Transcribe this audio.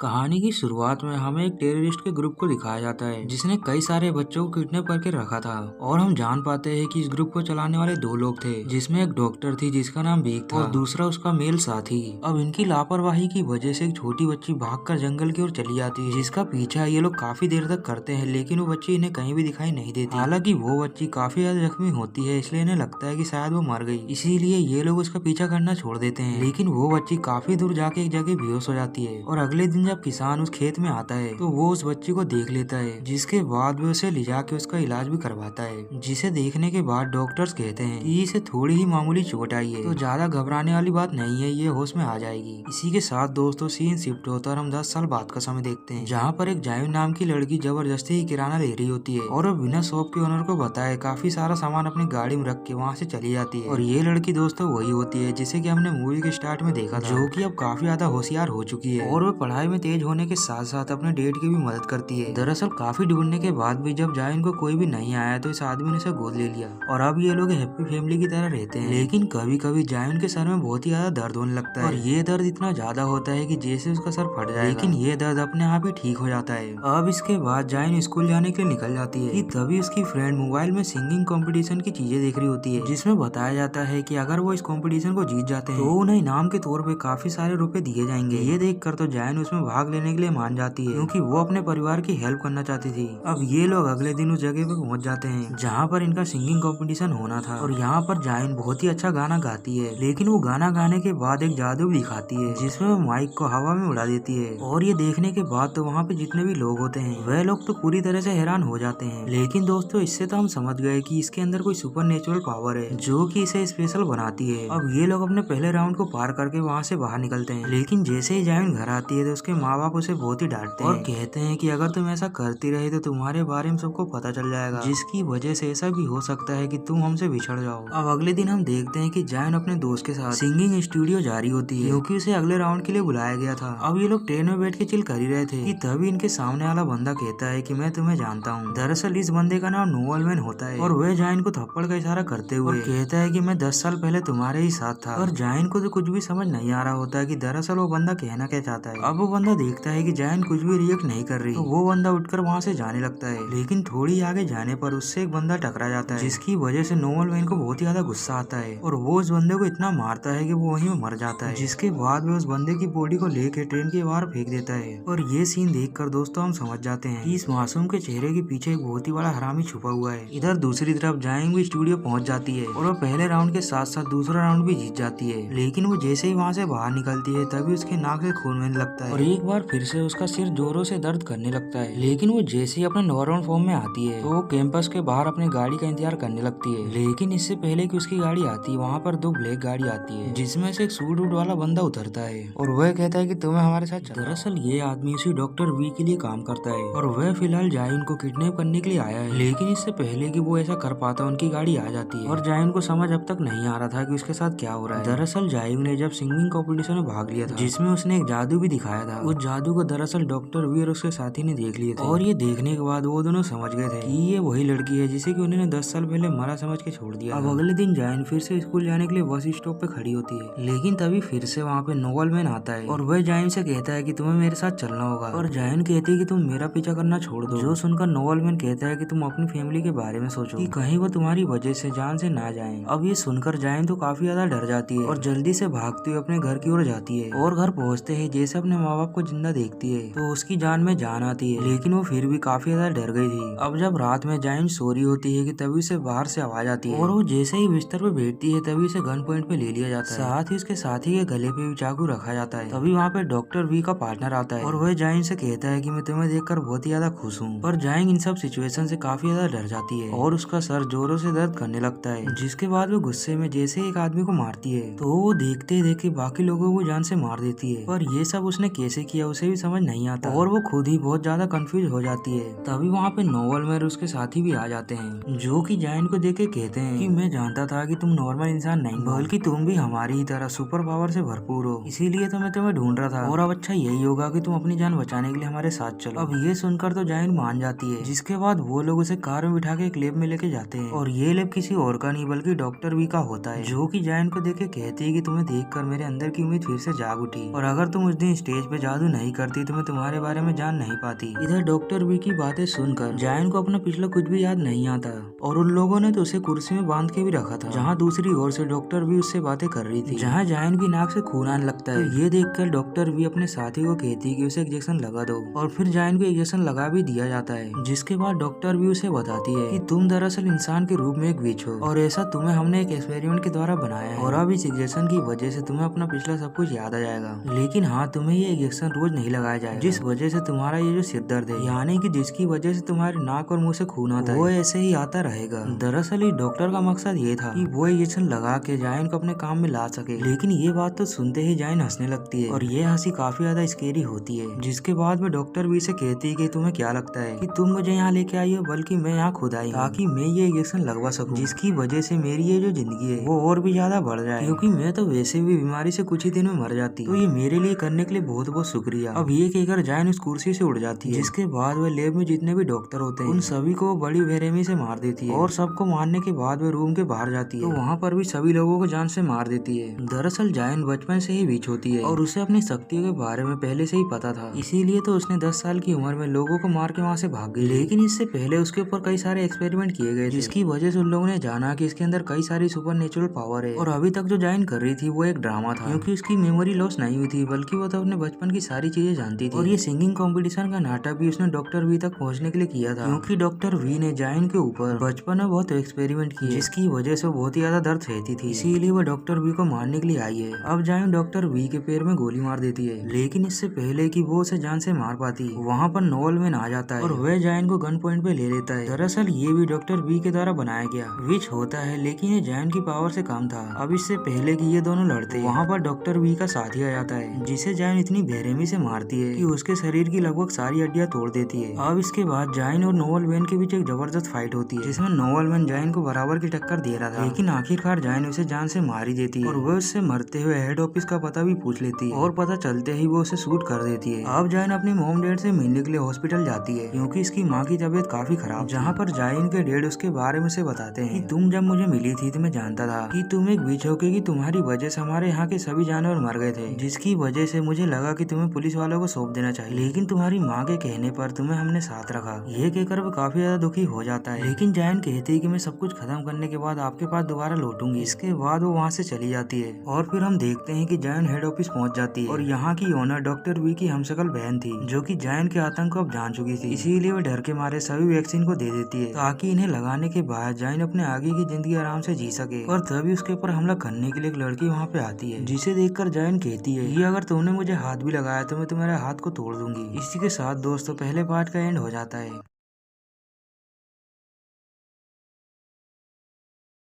कहानी की शुरुआत में हमें एक टेररिस्ट के ग्रुप को दिखाया जाता है जिसने कई सारे बच्चों को किडनैप करके रखा था। और हम जान पाते हैं कि इस ग्रुप को चलाने वाले दो लोग थे, जिसमें एक डॉक्टर थी जिसका नाम बीक था और दूसरा उसका मेल साथी। अब इनकी लापरवाही की वजह से एक छोटी बच्ची भागकर जंगल की ओर चली जाती है, जिसका पीछा ये लोग काफी देर तक करते हैं, लेकिन वो बच्ची इन्हें कहीं भी दिखाई नहीं देती। हालांकि वो बच्ची काफी ज्यादा जख्मी होती है, इसलिए इन्हें लगता है कि शायद वो मर गई, इसीलिए ये लोग उसका पीछा करना छोड़ देते हैं। लेकिन वो बच्ची काफी दूर जाके एक जगह बेहोश हो जाती है और अगले दिन जब किसान उस खेत में आता है तो वो उस बच्ची को देख लेता है, जिसके बाद वो उसे ले जाके उसका इलाज भी करवाता है। जिसे देखने के बाद डॉक्टर्स कहते हैं कि इसे थोड़ी ही मामूली चोट आई है, तो ज्यादा घबराने वाली बात नहीं है, ये होश में आ जाएगी। इसी के साथ दोस्तों सीन शिफ्ट होता है और हम 10 साल बाद का समय देखते हैं, जहाँ पर एक जायू नाम की लड़की जबरदस्ती ही किराना ले रही होती है और वो बिना शॉप के ओनर को बताए काफी सारा सामान अपनी गाड़ी में रख के वहाँ से चली जाती है। और ये लड़की दोस्तों वही होती है जिसे कि हमने मूवी के स्टार्ट में देखा था, जो कि अब काफी ज्यादा होशियार हो चुकी है और वो पढ़ाई में तेज होने के साथ साथ अपने डेट की भी मदद करती है। दरअसल काफी ढूंढने के बाद भी जब जायन को कोई भी नहीं आया तो इस आदमी ने उसे गोद ले लिया और अब ये लोग हैप्पी फैमिली की तरह रहते हैं। लेकिन कभी कभी जायन के सर में बहुत ही ज्यादा दर्द होने लगता है और ये दर्द इतना ज्यादा होता है कि जैसे उसका सर फट जाएगा, लेकिन ये दर्द अपने आप ही ठीक हो जाता है। अब इसके बाद जायन स्कूल जाने के लिए निकल जाती है कि तभी उसकी फ्रेंड मोबाइल में सिंगिंग कंपटीशन की चीजें देख रही होती है, जिसमें बताया जाता है कि अगर वो इस कंपटीशन को जीत जाते हैं तो उन्हें इनाम के तौर पे काफी सारे रुपए दिए जाएंगे। ये देखकर तो जायन उसमें भाग लेने के लिए मान जाती है, क्योंकि वो अपने परिवार की हेल्प करना चाहती थी। अब ये लोग अगले दिन उस जगह पे पहुंच जाते हैं जहाँ पर इनका सिंगिंग कंपटीशन होना था और यहाँ पर जायन बहुत ही अच्छा गाना गाती है, लेकिन वो गाना गाने के बाद एक जादू भी दिखाती है जिसमें वो माइक को हवा में उड़ा देती है। और ये देखने के बाद तो वहाँ पे जितने भी लोग होते हैं वह लोग तो पूरी तरह से हैरान हो जाते हैं। लेकिन दोस्तों इससे तो हम समझ गए कि इसके अंदर कोई सुपर नेचुरल पावर है जो कि इसे स्पेशल बनाती है। अब ये लोग अपने पहले राउंड को पार करके वहाँ से बाहर निकलते हैं, लेकिन जैसे ही जायन घर आती है तो उसके माँ बाप उसे बहुत ही डांटते हैं और कहते हैं कि अगर तुम ऐसा करती रही तो तुम्हारे बारे में सबको पता चल जाएगा, जिसकी वजह से ऐसा भी हो सकता है कि तुम हमसे बिछड़ जाओ। अब अगले दिन हम देखते हैं कि जायन अपने दोस्त के साथ सिंगिंग स्टूडियो जा रही होती है, क्योंकि उसे अगले राउंड के लिए बुलाया गया था। अब ये लोग ट्रेन में बैठ के चिल कर ही रहे थे कि तभी इनके सामने वाला बंदा कहता है कि मैं तुम्हें जानता हूँ। दरअसल इस बंदे का नाम नोवल मैन होता है और वह जायन को थप्पड़ का इशारा करते हुए कहता है कि मैं 10 साल पहले तुम्हारे ही साथ था। और जायन को तो कुछ भी समझ नहीं आ रहा होता है कि दरअसल वो बंदा कहना क्या चाहता है। अब वो बंदा देखता है कि जायन कुछ भी रिएक्ट नहीं कर रही, तो वो बंदा उठकर वहाँ से जाने लगता है। लेकिन थोड़ी आगे जाने पर उससे एक बंदा टकरा जाता है, जिसकी वजह से नोवल मैन को बहुत ही ज्यादा गुस्सा आता है और वो उस बंदे को इतना मारता है कि वो वहीं मर जाता है। जिसके बाद वो उस बंदे की बॉडी को लेकर ट्रेन के बाहर फेंक देता है। और ये सीन देखकर दोस्तों हम समझ जाते हैं कि इस मासूम के चेहरे के पीछे एक बहुत ही बड़ा हरामी छुपा हुआ है। इधर दूसरी तरफ जायन भी स्टूडियो पहुंच जाती है और वो पहले राउंड के साथ साथ दूसरा राउंड भी जीत जाती है। लेकिन वो जैसे ही वहाँ से बाहर निकलती है तभी उसके नाक से खून बहने लगता है और एक बार फिर से उसका सिर जोरों से दर्द करने लगता है। लेकिन वो जैसे ही अपने नॉर्मल फॉर्म में आती है तो वो कैंपस के बाहर अपनी गाड़ी का इंतजार करने लगती है। लेकिन इससे पहले कि उसकी गाड़ी आती है वहाँ पर दो ब्लैक गाड़ी आती है, जिसमें से एक सूट वूट वाला बंदा उतरता है और वह कहता है कि तुम्हें हमारे साथ चलो। दरअसल ये आदमी उसी डॉक्टर वी के लिए काम करता है और वह फिलहाल जायन को किडनैप करने के लिए आया है। लेकिन इससे पहले कि वो ऐसा कर पाता उनकी गाड़ी आ जाती है और जायन को समझ अब तक नहीं आ रहा था कि उसके साथ क्या हो रहा है। दरअसल जायन ने जब सिंगिंग कॉम्पिटिशन में भाग लिया था जिसमें उसने एक जादू भी दिखाया था, उस जादू को दरअसल डॉक्टर वी और उसके साथी ने देख लिए थे और ये देखने के बाद वो दोनों समझ गए थे कि ये वही लड़की है जिसे कि उन्होंने 10 साल पहले मरा समझ के छोड़ दिया। अब अगले दिन जायन फिर से स्कूल जाने के लिए बस स्टॉप पे खड़ी होती है, लेकिन तभी फिर से वहाँ पे नोवल मैन आता है और वह जायन से कहता है कि तुम्हें मेरे साथ चलना होगा। और जायन कहती है कि तुम मेरा पीछा करना छोड़ दो, जो सुनकर नोवल मैन कहता है कि तुम अपनी फैमिली के बारे में सोचो कि कहीं वो तुम्हारी वजह से जान से ना जाए। अब ये सुनकर जायन तो काफी ज्यादा डर जाती है और जल्दी से भागती हुई अपने घर की ओर जाती है और घर पहुँचते ही जैसे अपने माँ बाप को जिंदा देखती है तो उसकी जान में जान आती है, लेकिन वो फिर भी काफी ज्यादा डर गई थी। अब जब रात में जायन सो रही होती है कि तभी उसे बाहर से आवाज आती है और वो जैसे ही बिस्तर पे बैठती है तभी उसे गन पॉइंट पे ले लिया जाता है, साथ ही उसके साथी के गले पे भी चाकू रखा जाता है। तभी वहाँ पे डॉक्टर वी का पार्टनर आता है और वह जायन से कहता है कि मैं तुम्हें देखकर बहुत ही ज्यादा खुश हूँ। पर जायन इन सब सिचुएशन से काफी ज्यादा डर जाती है और उसका सर जोरों से दर्द करने लगता है, जिसके बाद वो गुस्से में जैसे एक आदमी को मारती है तो वो देखते देखते बाकी लोगों को जान से मार देती है। पर ये सब उसने कैसे किया उसे भी समझ नहीं आता और वो खुद ही बहुत ज्यादा कंफ्यूज हो जाती है। तभी वहाँ पे नोवल मैन और उसके साथी भी आ जाते हैं, जो कि जायन को देख के कहते हैं कि मैं जानता था कि तुम नॉर्मल इंसान नहीं बल्कि तुम भी हमारी ही तरह सुपर पावर से भरपूर हो, इसीलिए तो मैं तुम्हें ढूंढ रहा था और अब अच्छा यही होगा कि तुम अपनी जान बचाने के लिए हमारे साथ चलो। अब ये सुनकर तो जायन मान जाती है, जिसके बाद वो लोग उसे कार में बिठा के एक लैब में लेके जाते हैं और ये लैब किसी और का नहीं बल्कि डॉक्टर वी का होता है, जो कि जायन को देख के कहती है कि तुम्हें देखकर मेरे अंदर की उम्मीद फिर से जाग उठी और अगर तुम उस दिन स्टेज पे जादू नहीं करती तो मैं तुम्हारे बारे में जान नहीं पाती। इधर डॉक्टर वी की बातें सुनकर जायन को अपना पिछला कुछ भी याद नहीं आता और उन लोगों ने तो उसे कुर्सी में बांध के भी रखा था। जहाँ दूसरी ओर से डॉक्टर वी उससे बातें कर रही थी, जहाँ जायन की नाक से खून आने लगता है। तो ये देखकर डॉक्टर वी अपने साथी को कहती कि उसे इंजेक्शन लगा दो और फिर जायन को इंजेक्शन लगा भी दिया जाता है। जिसके बाद डॉक्टर वी उसे बताती है कि तुम दरअसल इंसान के रूप में एक विच हो और ऐसा तुम्हें हमने एक एक्सपेरिमेंट के द्वारा बनाया है और अब इस इंजेक्शन की वजह से तुम्हें अपना पिछला सब कुछ याद आ जाएगा। लेकिन हाँ, तुम्हें ये इंजेक्शन रोज नहीं लगाया जाएगा, जिस वजह से तुम्हारा ये जो सिर दर्द है यानी कि जिसकी वजह से तुम्हारे नाक और मुंह से खून आता है वो ऐसे ही आता रहेगा। दरअसल इस डॉक्टर का मकसद ये था कि वो इंजेक्शन लगा के जायन को अपने काम में ला सके। लेकिन ये बात तो सुनते ही जायन हंसने लगती है और ये हंसी काफी ज्यादा स्केरी होती है। जिसके बाद में डॉक्टर वी से कहती है कि तुम्हें क्या लगता है कि तुम मुझे यहाँ लेके आई हो, बल्कि मैं यहाँ खुद आई ताकि मैं ये इंजेक्शन लगवा सकूं, जिसकी वजह से मेरी ये जो जिंदगी है वो और भी ज्यादा बढ़ जाए, क्योंकि मैं तो वैसे भी बीमारी से कुछ ही दिन में मर जाती। तो ये मेरे लिए करने के लिए बहुत बहुत शुक्रिया। अब ये कहकर जायन उस कुर्सी से उड़ जाती है। जिसके बाद वह लैब में जितने भी डॉक्टर होते हैं उन सभी को बड़ी बेरहमी से मार देती है और सबको मारने के बाद वह रूम के बाहर जाती है। तो वहाँ पर भी सभी लोगों को जान से मार देती है। दरअसल जायन बचपन से ही विच होती है और उसे अपनी शक्तियों के बारे में पहले से ही पता था, इसीलिए तो उसने 10 साल की उम्र में लोगों को मार के वहाँ से भाग गई। लेकिन इससे पहले उसके ऊपर कई सारे एक्सपेरिमेंट किए गए, जिसकी वजह से उन लोगों ने जाना कि इसके अंदर कई सारी सुपर नेचुरल पावर है। और अभी तक जो जायन कर रही थी वो एक ड्रामा था, क्योंकि उसकी मेमोरी लॉस नहीं हुई थी, बल्कि वो तो अपने बचपन की सारी चीजें जानती थी। और ये सिंगिंग कंपटीशन का नाटक भी उसने डॉक्टर वी तक पहुँचने के लिए किया था, क्योंकि डॉक्टर वी ने जायन के ऊपर बचपन में बहुत एक्सपेरिमेंट किए, जिसकी वजह से बहुत ही ज्यादा दर्द सहती थी। इसीलिए वो डॉक्टर वी को मारने के लिए आई है। अब जायन डॉक्टर वी के पैर में गोली मार देती है, लेकिन इससे पहले कि वो उसे जान से मार पाती वहाँ पर नोवलमैन आ जाता है और वह जायन को गन पॉइंट पे ले लेता है। दरअसल ये भी डॉक्टर वी के द्वारा बनाया गया विच होता है, लेकिन ये जायन की पावर से कम था। अब इससे पहले कि ये दोनों लड़ते वहाँ पर डॉक्टर वी का साथी आ जाता है, जिसे जायन इतनी बेरहमी से मारती है कि उसके शरीर की लगभग सारी हड्डियां तोड़ देती है। अब इसके बाद जायन और नोवलमैन के बीच एक जबरदस्त फाइट होती है, जिसमें नोवलमैन जायन को बराबर की टक्कर दे रहा था, लेकिन आखिरकार जायन उसे जान से मार ही देती है और वह उससे मरते हुए हेड ऑफिस का पता भी पूछ लेती है और पता चलते ही वो उसे शूट कर देती है। अब जायन अपनी मॉम डैड से मिलने के लिए हॉस्पिटल जाती है, क्योंकि इसकी माँ की तबीयत काफी खराब, जहाँ पर जायन के डैड उसके बारे में से बताते हैं कि तुम जब मुझे मिली थी तो मैं जानता था कि तुम एक विच हो, कि तुम्हारी वजह से हमारे यहाँ के सभी जानवर मर गए थे, जिसकी वजह से मुझे लगा कि तुम्हें पुलिस वालों को सौंप देना चाहिए, लेकिन तुम्हारी माँ के कहने पर तुम्हें हमने साथ रखा। ये कहकर वो काफी ज्यादा दुखी हो जाता है, लेकिन जायन कहती है कि मैं सब कुछ खत्म करने के बाद आपके पास दोबारा लौटूंगी। इसके बाद वो वहाँ से चली जाती है और फिर हम देखते हैं कि जायन हेड ऑफिस पहुँच जाती है और यहाँ की ओनर डॉक्टर वी की हमशक्ल बहन थी, जो कि जायन के आतंक को अब जान चुकी थी। इसीलिए वो डर के मारे सभी वैक्सीन को दे देती है, ताकि इन्हें लगाने के बाद जायन अपने आगे की जिंदगी आराम से जी सके। और तभी उसके ऊपर हमला करने के लिए एक लड़की वहाँ पे आती है, जिसे देखकर जायन कहती है कि अगर तुमने मुझे हाथ भी लगाया तो मैं तुम्हारे हाथ को तोड़ दूंगी। इसी के साथ दोस्तों पहले पार्ट का एंड हो जाता है।